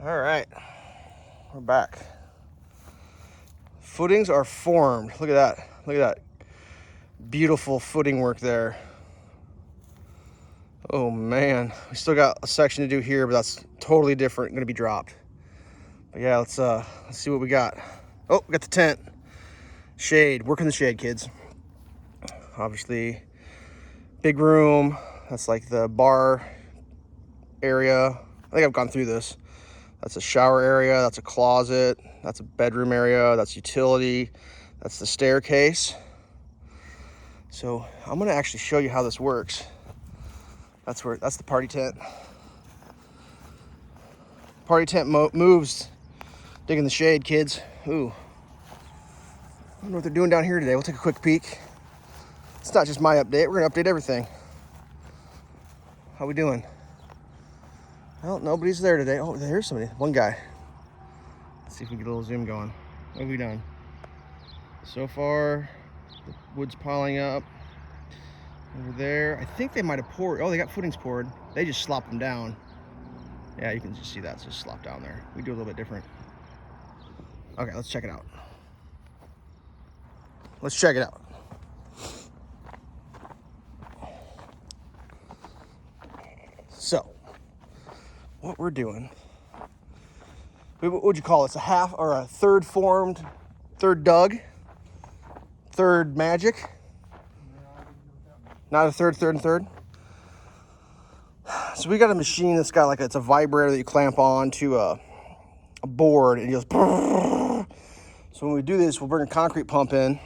All right, we're back. Footings are formed. Look at that. Look at that. Beautiful footing work there. Oh man, we still got a section to do here, but that's totally different. Going to be dropped. But yeah, let's see what we got. Oh, we got the tent. Shade. Work in the shade, kids. Obviously, big room. That's like the bar area. I think I've gone through this. That's a shower area. That's a closet. That's a bedroom area. That's utility. That's the staircase. So I'm gonna actually show you how this works. That's the party tent. Party tent moves. Dig in the shade, kids. Ooh. I wonder what they're doing down here today. We'll take a quick peek. It's not just my update. We're gonna update everything. How we doing? Well, nobody's there today. Oh, there's somebody. One guy. Let's see if we get a little zoom going. What have we done? So far, the wood's piling up. Over there, I think they might have poured. Oh, they got footings poured. They just slopped them down. Yeah, you can just see that's just slopped down there. We do a little bit different. Okay, let's check it out. Let's check it out. So, what we're doing, what would you call it? It's a half or a third formed, third dug, third magic. Not a third, and third. So we got a machine that's got like, it's a vibrator that you clamp on to a board, and it goes. So when we do this, we'll bring a concrete pump in,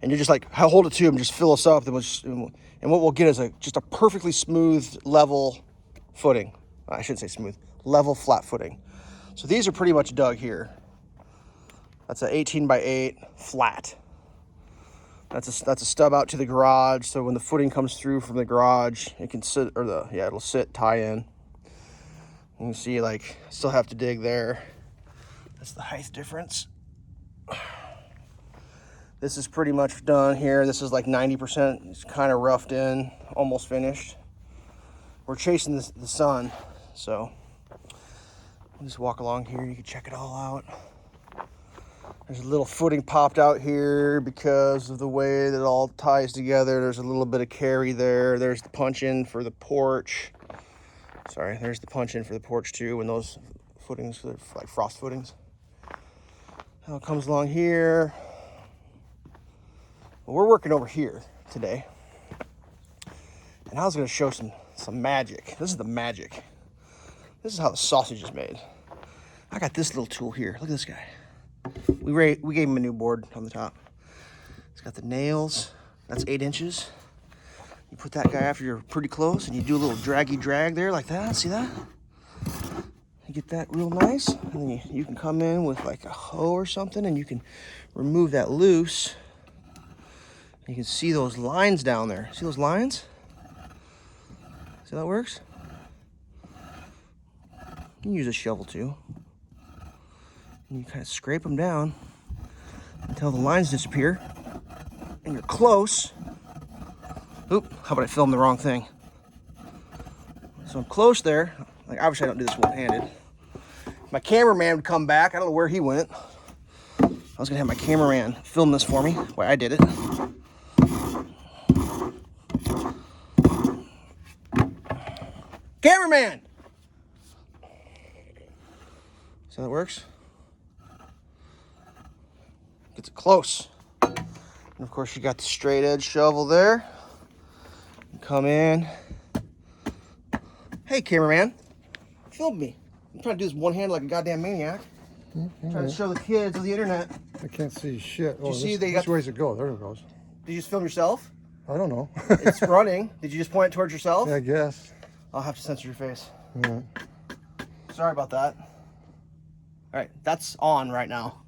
and you just like hold it to and just fill us up. And what we'll get is just a perfectly smooth, level footing. I shouldn't say smooth, level, flat footing. So these are pretty much dug here. That's an 18 by 8 flat. That's a stub out to the garage. So when the footing comes through from the garage, it can sit, it'll sit, tie in. You can see, like, still have to dig there. That's the height difference. This is pretty much done here. This is like 90%. It's kind of roughed in, almost finished. We're chasing the sun, so we'll just walk along here. You can check it all out. There's a little footing popped out here because of the way that it all ties together. There's a little bit of carry there. There's the punch in for the porch. Sorry, there's the punch in for the porch too, when those footings, like frost footings. Now it comes along here. Well, we're working over here today. And I was gonna show some magic. This is the magic. This is how the sausage is made. I got this little tool here. Look at this guy. We gave him a new board on the top. It's got the nails. That's 8 inches. You put that guy after you're pretty close, and you do a little draggy drag there like that. See that? You get that real nice, and then you can come in with like a hoe or something, and you can remove that loose. You can see those lines down there. See those lines? See how that works? You can use a shovel too. And you kind of scrape them down until the lines disappear. And you're close. Oop, how about I filmed the wrong thing? So I'm close there. Like, obviously I don't do this one-handed. My cameraman would come back. I don't know where he went. I was gonna have my cameraman film this for me while I did it. Cameraman! See how that works? Gets it close. And of course you got the straight edge shovel there. You come in. Hey, cameraman, film me. I'm trying to do this one hand like a goddamn maniac. Trying to show the kids on the internet. I can't see shit. Did you see they got... Which way's it go? There it goes. Did you just film yourself? I don't know. It's running. Did you just point it towards yourself? Yeah, I guess. I'll have to censor your face. Yeah. Sorry about that. All right, that's on right now.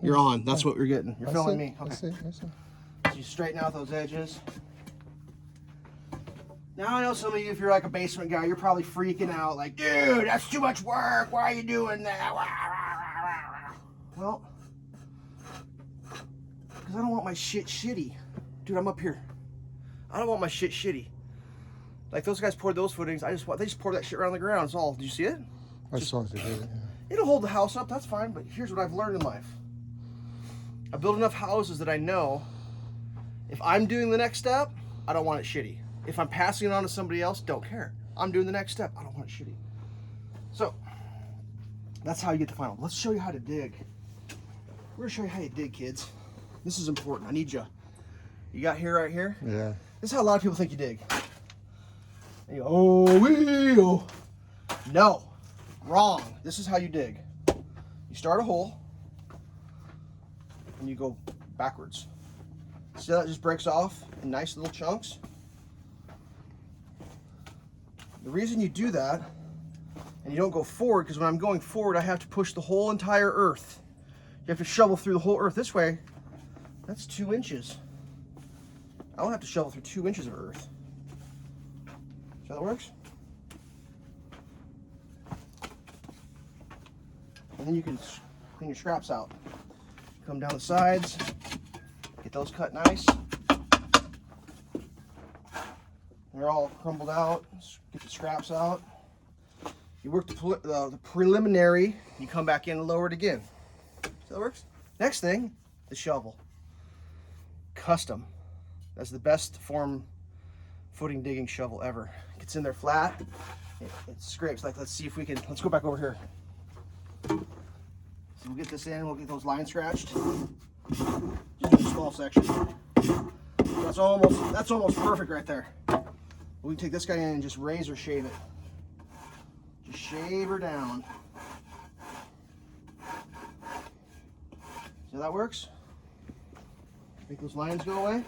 You're on. That's what you're getting. You're filming me. Okay. I see. So you straighten out those edges. Now I know some of you, if you're like a basement guy, you're probably freaking out like, dude, that's too much work. Why are you doing that? Well, because I don't want my shit shitty. Dude, I'm up here. I don't want my shit shitty. Like those guys poured those footings. They just poured that shit around the ground. It's all. Did you see it? I saw it today. Yeah. It'll hold the house up, that's fine, but here's what I've learned in life. I build enough houses that I know if I'm doing the next step, I don't want it shitty. If I'm passing it on to somebody else, don't care. I'm doing the next step, I don't want it shitty. So, that's how you get to final. Let's show you how to dig. We're gonna show you how you dig, kids. This is important. I need you. You got here, right here? Yeah. This is how a lot of people think you dig. And you go, oh, wee, oh. No, wrong. This is how you dig. You start a hole, and you go backwards. See how that just breaks off in nice little chunks? The reason you do that, and you don't go forward, because when I'm going forward, I have to push the whole entire earth. You have to shovel through the whole earth. This way, that's 2 inches. I don't have to shovel through 2 inches of earth. See how that works? And then you can clean your scraps out. Come down the sides, get those cut nice. They're all crumbled out. Get the scraps out. You work the preliminary, you come back in and lower it again. See how that works? Next thing, the shovel. Custom. That's the best form footing digging shovel ever. Gets in there flat, it scrapes. Like, let's see if we can, let's go back over here. So we'll get this in, we'll get those lines scratched. Just a small section. That's almost perfect right there. We can take this guy in and just razor shave it. Just shave her down. See how that works? Make those lines go away.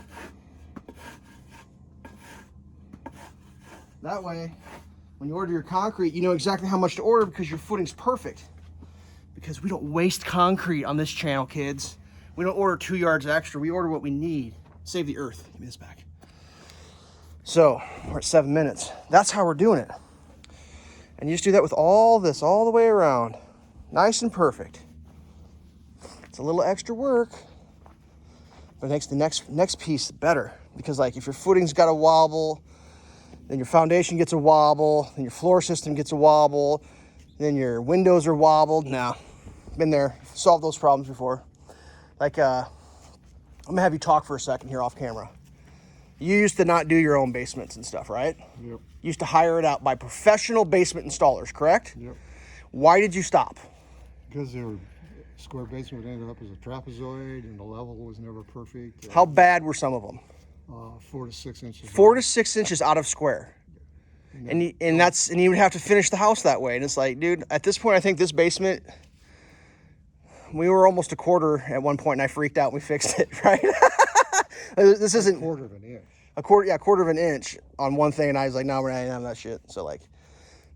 That way, when you order your concrete, you know exactly how much to order because your footing's perfect. Because we don't waste concrete on this channel, kids. We don't order 2 yards extra. We order what we need. Save the earth. Give me this back. So, we're at 7 minutes. That's how we're doing it. And you just do that with all this, all the way around. Nice and perfect. It's a little extra work, but it makes the next piece better. Because like if your footing's got a wobble, then your foundation gets a wobble, then your floor system gets a wobble, then your windows are wobbled. Now, been there, solved those problems before. Like, I'm gonna have you talk for a second here off camera. You used to not do your own basements and stuff, right? Yep. You used to hire it out by professional basement installers, correct? Yep. Why did you stop? Because they were square basement ended up as a trapezoid, and the level was never perfect. How bad were some of them? 4 to 6 inches. 4 to 6 inches out of square. And you would have to finish the house that way. And it's like, dude, at this point, I think this basement, we were almost a quarter at one point, and I freaked out. And we fixed it, right? This isn't a quarter of an inch. Quarter of an inch on one thing, and I was like, no, we're not having that shit. So like,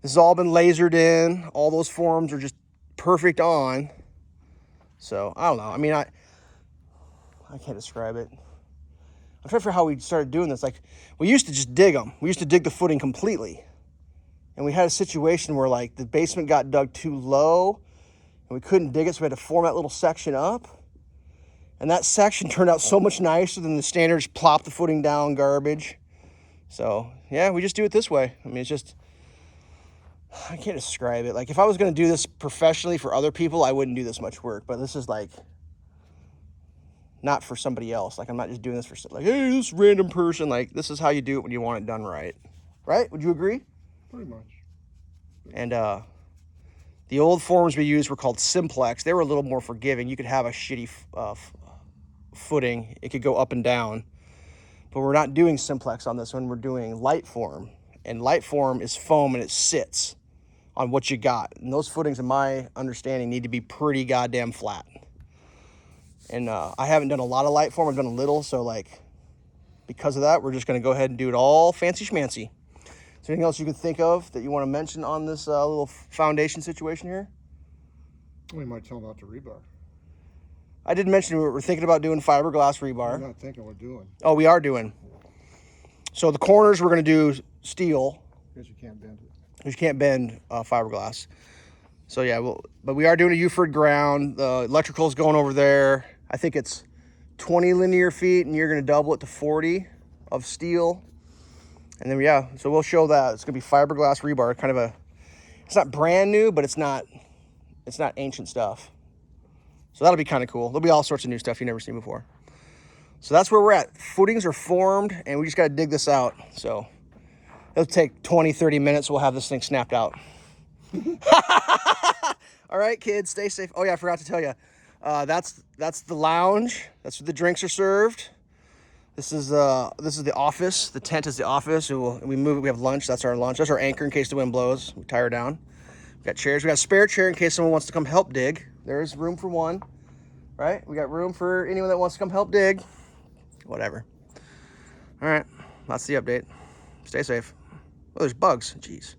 this has all been lasered in. All those forms are just perfect on. So I don't know. I mean, I can't describe it. I'm trying to figure out how we started doing this. Like, we used to just dig them. We used to dig the footing completely. And we had a situation where, like, the basement got dug too low, and we couldn't dig it, so we had to form that little section up. And that section turned out so much nicer than the standard just plop the footing down garbage. So, yeah, we just do it this way. I mean, it's just, I can't describe it. Like, if I was going to do this professionally for other people, I wouldn't do this much work. But this is, like, not for somebody else. Like, I'm not just doing this for, like, hey, this random person. Like, this is how you do it when you want it done right. Right? Would you agree? Pretty much. And the old forms we used were called Simplex. They were a little more forgiving. You could have a shitty footing. It could go up and down. But we're not doing Simplex on this one. We're doing light form. And light form is foam, and it sits on what you got. And those footings, in my understanding, need to be pretty goddamn flat. And I haven't done a lot of light form. I've done a little. So, like, because of that, we're just going to go ahead and do it all fancy schmancy. Is there anything else you can think of that you want to mention on this little foundation situation here? We might tell them about the rebar. I did mention we're thinking about doing fiberglass rebar. We're not thinking we're doing. Oh, we are doing. So the corners we're going to do steel. Because you can't bend it. Because you can't bend fiberglass. So yeah, but we are doing a Uford ground. The electrical is going over there. I think it's 20 linear feet, and you're going to double it to 40 of steel. And then, yeah, so we'll show that. It's going to be fiberglass rebar, kind of a It's not brand new, but it's not ancient stuff. So that'll be kind of cool. There'll be all sorts of new stuff you've never seen before. So that's where we're at. Footings are formed, and we just got to dig this out. So it'll take 20, 30 minutes. We'll have this thing snapped out. All right, kids, stay safe. Oh, yeah, I forgot to tell you. That's the lounge. That's where the drinks are served. This is the office. The tent is the office. We move it. We have lunch. That's our lunch. That's our anchor in case the wind blows. We tie her down. We got chairs. We got a spare chair in case someone wants to come help dig. There's room for one, right? We got room for anyone that wants to come help dig. Whatever. All right, that's the update. Stay safe. Oh, there's bugs. Jeez.